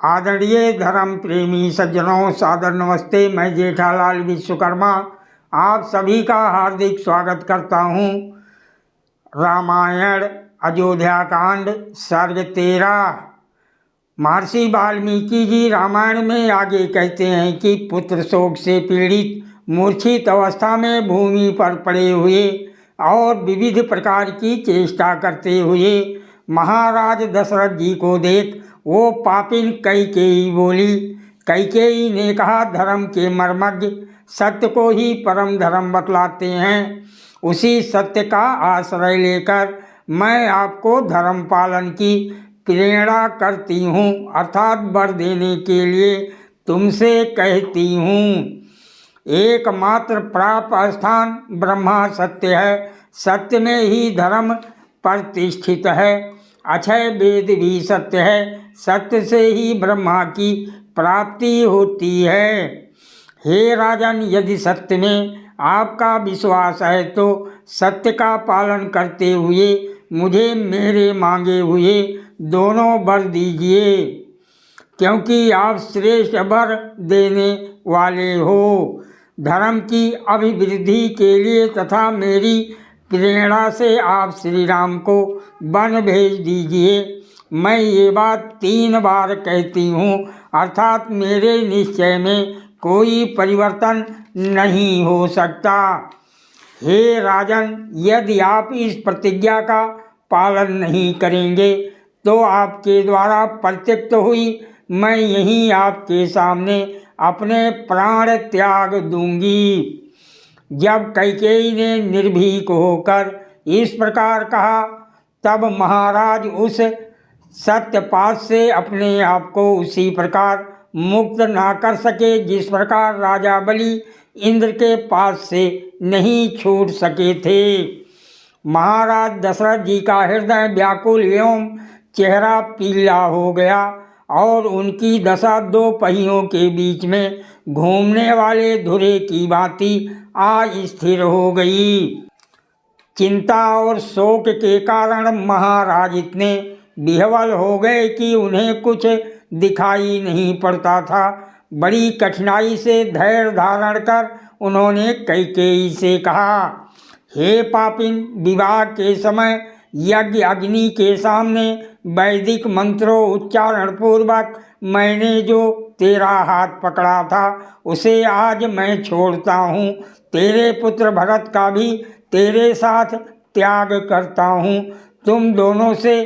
आदरणीय धर्म प्रेमी सज्जनों, सादर नमस्ते। मैं जेठालाल विश्वकर्मा आप सभी का हार्दिक स्वागत करता हूँ। रामायण अयोध्या कांड सर्ग 13। महर्षि वाल्मीकि जी रामायण में आगे कहते हैं कि पुत्र शोक से पीड़ित मूर्छित अवस्था में भूमि पर पड़े हुए और विविध प्रकार की चेष्टा करते हुए महाराज दशरथ जी को देख वो पापिन कैकेयी बोली। कैकेयी ने कहा, धर्म के मर्मज्ञ सत्य को ही परम धर्म बतलाते हैं। उसी सत्य का आश्रय लेकर मैं आपको धर्म पालन की प्रेरणा करती हूँ, अर्थात वर देने के लिए तुमसे कहती हूँ। एकमात्र प्राप्त स्थान ब्रह्मा सत्य है, सत्य में ही धर्म प्रतिष्ठित है। अक्षय वेद भी सत्य है, सत्य से ही ब्रह्मा की प्राप्ति होती है। हे राजन, यदि सत्य में आपका विश्वास है तो सत्य का पालन करते हुए मुझे मेरे मांगे हुए दोनों वर दीजिए, क्योंकि आप श्रेष्ठ वर देने वाले हो। धर्म की अभिवृद्धि के लिए तथा मेरी प्रेरणा से आप श्री राम को वन भेज दीजिए। मैं ये बात 3 बार कहती हूँ, अर्थात मेरे निश्चय में कोई परिवर्तन नहीं हो सकता। हे राजन, यदि आप इस प्रतिज्ञा का पालन नहीं करेंगे तो आपके द्वारा प्रत्यक्त हुई मैं यहीं आपके सामने अपने प्राण त्याग दूंगी। जब कैकेयी ने निर्भीक होकर इस प्रकार कहा, तब महाराज उस सत्यपात से अपने आप को उसी प्रकार मुक्त ना कर सके जिस प्रकार राजा बलि इंद्र के पास से नहीं छूट सके थे। महाराज दशरथ जी का हृदय व्याकुल एवं चेहरा पीला हो गया और उनकी दशा 2 पहियों के बीच में घूमने वाले धुरे की भांति अस्थिर हो गई। चिंता और शोक के कारण महाराज इतने विह्वल हो गए कि उन्हें कुछ दिखाई नहीं पड़ता था। बड़ी कठिनाई से धैर्य धारण कर उन्होंने कैकेयी से कहा, हे पापिन, विवाह के समय यज्ञ अग्नि के सामने वैदिक मंत्रों उच्चारण पूर्वक मैंने जो तेरा हाथ पकड़ा था उसे आज मैं छोड़ता हूँ। तेरे पुत्र भरत का भी तेरे साथ त्याग करता हूँ। तुम दोनों से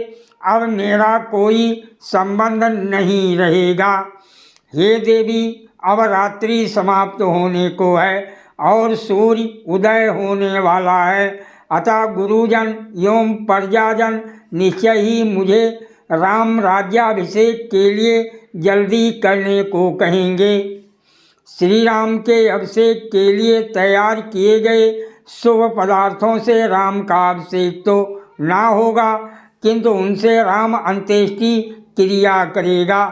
अब मेरा कोई संबंध नहीं रहेगा। हे देवी, अब रात्रि समाप्त होने को है और सूर्य उदय होने वाला है, अतः गुरुजन एवं प्रजाजन निश्चय ही मुझे राम राज्याभिषेक के लिए जल्दी करने को कहेंगे। श्री राम के अभिषेक के लिए तैयार किए गए शुभ पदार्थों से राम का अभिषेक तो ना होगा, किंतु उनसे राम अंत्येष्टि क्रिया करेगा।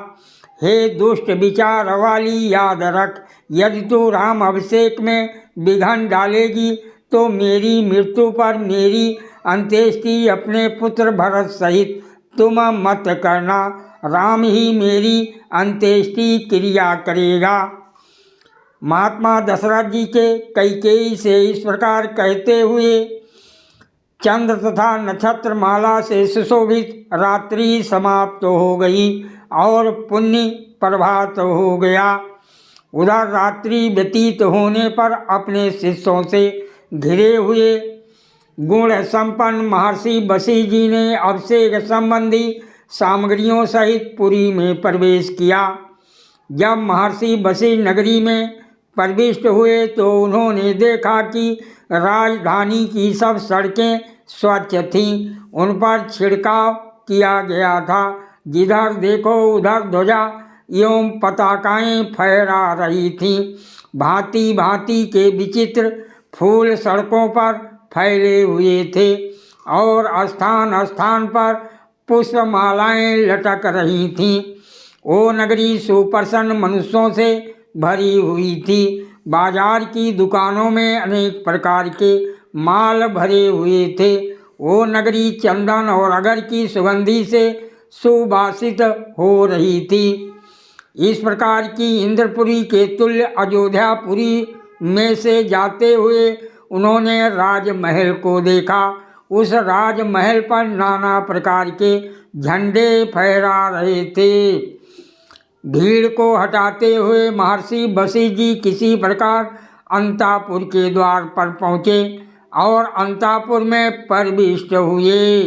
हे दुष्ट विचार वाली, याद रख, यदि तू राम अभिषेक में विघ्न डालेगी तो मेरी मृत्यु पर मेरी अंत्येष्टि अपने पुत्र भरत सहित तुम मत करना। राम ही मेरी अंत्येष्टि क्रिया करेगा। महात्मा दशरथ जी के कैकेयी से इस प्रकार कहते हुए चंद्र तथा नक्षत्र माला से सुशोभित रात्रि समाप्त हो गई और पुण्य प्रभात हो गया। उधर रात्रि व्यतीत होने पर अपने शिष्यों से घिरे हुए गुण संपन्न महर्षि वशिष्ठ जी ने अभिषेक संबंधी सामग्रियों सहित पुरी में प्रवेश किया। जब महर्षि वशिष्ठ नगरी में प्रविष्ट हुए तो उन्होंने देखा कि राजधानी की सब सड़कें स्वच्छ थीं, उन पर छिड़काव किया गया था। जिधर देखो उधर ध्वजा एवं पताकाएं फहरा रही थीं। भांति भांति के विचित्र फूल सड़कों पर फैले हुए थे और स्थान स्थान पर पुष्पमालाएं लटक रही थीं। वो नगरी सुप्रसन्न मनुष्यों से भरी हुई थी। बाजार की दुकानों में अनेक प्रकार के माल भरे हुए थे। वो नगरी चंदन और अगर की सुगंधी से सुवासित हो रही थी। इस प्रकार की इंद्रपुरी के तुल्य अयोध्यापुरी में से जाते हुए उन्होंने राजमहल को देखा। उस राजमहल पर नाना प्रकार के झंडे फहरा रहे थे। भीड़ को हटाते हुए महर्षि वशिष्ठ जी किसी प्रकार अंतापुर के द्वार पर पहुँचे और अंतापुर में प्रविष्ट हुए।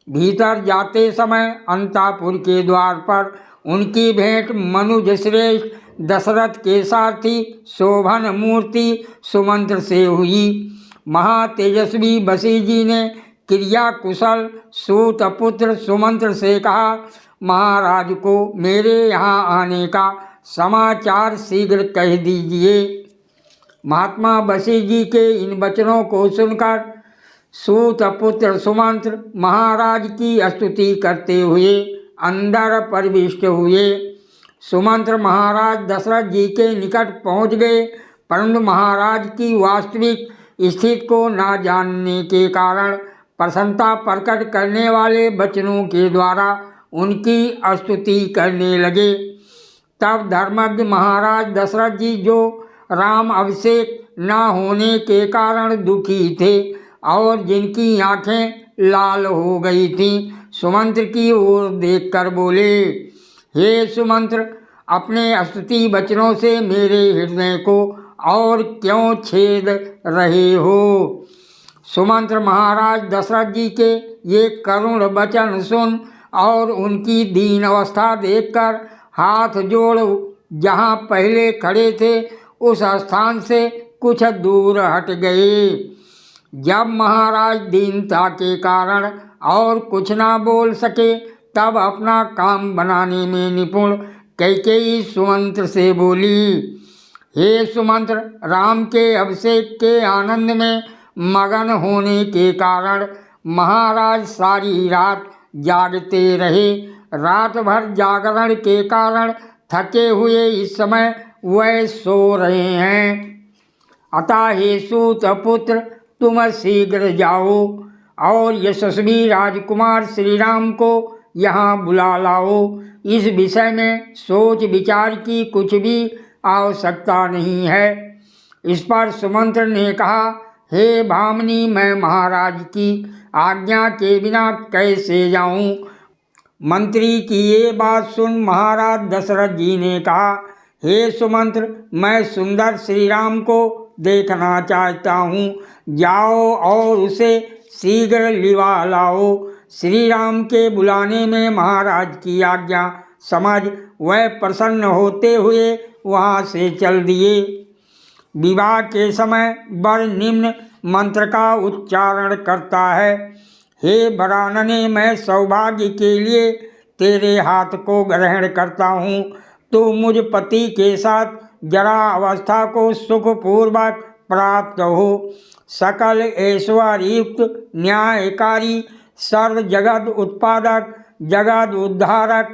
भीतर जाते समय अंतापुर के द्वार पर उनकी भेंट मनुज श्रेष्ठ दशरथ के सारथी शोभन मूर्ति सुमंत्र से हुई। महातेजस्वी वशिष्ठ जी ने क्रिया कुशल सूत पुत्र सुमंत्र से कहा, महाराज को मेरे यहाँ आने का समाचार शीघ्र कह दीजिए। महात्मा वशिष्ठ जी के इन वचनों को सुनकर सूत पुत्र सुमंत्र महाराज की स्तुति करते हुए अंदर प्रविष्ट हुए। सुमंत्र महाराज दशरथ जी के निकट पहुँच गए, परंतु महाराज की वास्तविक स्थिति को न जानने के कारण प्रसन्नता प्रकट करने वाले वचनों के द्वारा उनकी स्तुति करने लगे। तब धर्मज्ञ महाराज दशरथ जी, जो राम अभिषेक न होने के कारण दुखी थे और जिनकी आंखें लाल हो गई थीं, सुमंत्र की ओर देखकर बोले, हे सुमंत्र, अपने स्तुति वचनों से मेरे हृदय को और क्यों छेद रहे हो। सुमंत्र महाराज दशरथ जी के ये करुण वचन सुन और उनकी दीन अवस्था देखकर हाथ जोड़ जहाँ पहले खड़े थे उस स्थान से कुछ दूर हट गए। जब महाराज दीनता के कारण और कुछ ना बोल सके, तब अपना काम बनाने में निपुण कैकेयी सुमंत्र से बोली, हे सुमंत्र, राम के अभिषेक के आनंद में मगन होने के कारण महाराज सारी रात जागते रहे। रात भर जागरण के कारण थके हुए इस समय वह सो रहे हैं। अतः हे सूत पुत्र, तुम शीघ्र जाओ और यशस्वी राजकुमार श्री राम को यहाँ बुला लाओ। इस विषय में सोच विचार की कुछ भी आवश्यकता नहीं है। इस पर सुमंत्र ने कहा, हे भामिनी, मैं महाराज की आज्ञा के बिना कैसे जाऊं। मंत्री की ये बात सुन महाराज दशरथ जी ने कहा, हे सुमंत्र, मैं सुंदर श्री राम को देखना चाहता हूँ। जाओ और उसे शीघ्र लिवा लाओ। श्री राम के बुलाने में महाराज की आज्ञा समझ वह प्रसन्न होते हुए वहाँ से चल दिए। विवाह के समय वर निम्न मंत्र का उच्चारण करता है, हे वरानने, मैं सौभाग्य के लिए तेरे हाथ को ग्रहण करता हूँ। तो मुझ पति के साथ जरा अवस्था को सुखपूर्वक प्राप्त हो। सकल ऐश्वर्युक्त न्यायकारी सर्व जगत उत्पादक जगत उद्धारक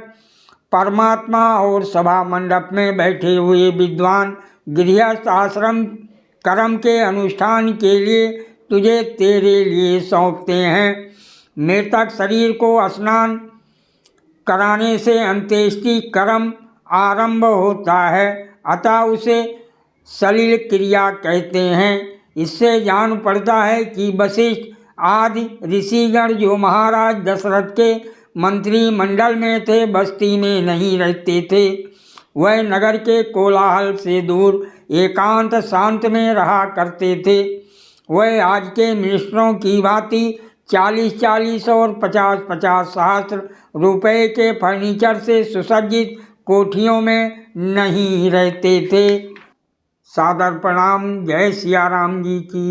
परमात्मा और सभा मंडप में बैठे हुए विद्वान गृहस्थ आश्रम कर्म के अनुष्ठान के लिए तुझे तेरे लिए सौंपते हैं। मृतक शरीर को स्नान कराने से अंत्येष्टि कर्म आरंभ होता है, अतः उसे सलिल क्रिया कहते हैं। इससे जान पड़ता है कि वशिष्ठ आदि ऋषिगण जो महाराज दशरथ के मंत्रिमंडल में थे, बस्ती में नहीं रहते थे। वह नगर के कोलाहल से दूर एकांत शांत में रहा करते थे। वह आज के मिनिस्टरों की भांति 40-40 और 50-50 सहस्त्र रुपए के फर्नीचर से सुसज्जित कोठियों में नहीं रहते थे। सादर प्रणाम। जय सिया राम जी की।